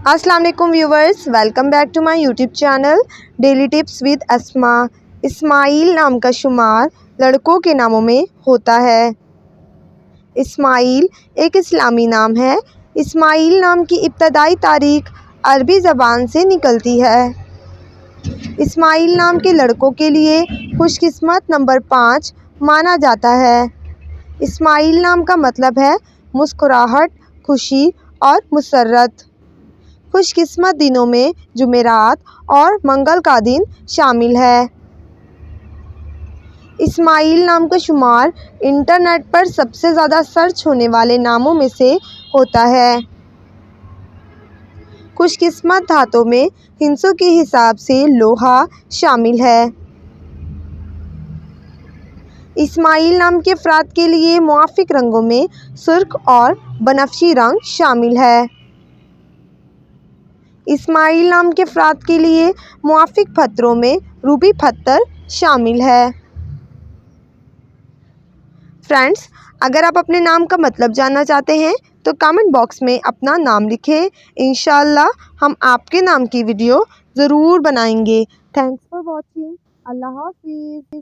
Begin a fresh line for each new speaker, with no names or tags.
अस्सलाम वालेकुम viewers, welcome back to my YouTube channel daily tips with Asma. Ismail नाम का शुमार लड़कों के नामों में होता है। इस्माइल एक इस्लामी नाम है। इस्माइल नाम की इब्तदाई तारीख अरबी ज़बान से निकलती है। इस्माइल नाम के लड़कों के लिए खुशकिस्मत नंबर 5 माना जाता है। इस्माइल नाम का मतलब है मुस्कुराहट, खुशी और मुसर्रत। खुशकिस्मत दिनों में जुमेरात और मंगल का दिन शामिल है। इस्माइल नाम का शुमार इंटरनेट पर सबसे ज़्यादा सर्च होने वाले नामों में से होता है। खुशकिस्मत धातों में हिंसों के हिसाब से लोहा शामिल है। इस्माइल नाम के अफराद के लिए मुआफिक रंगों में सुर्ख और बनफशी रंग शामिल है। इस्माइल नाम के अफराद के लिए मुआफिक पत्थरों में रूबी पत्थर शामिल है। फ्रेंड्स, अगर आप अपने नाम का मतलब जानना चाहते हैं तो कमेंट बॉक्स में अपना नाम लिखें। इंशाअल्लाह हम आपके नाम की वीडियो ज़रूर बनाएंगे। Thanks for watching. अल्लाह हाफिज़।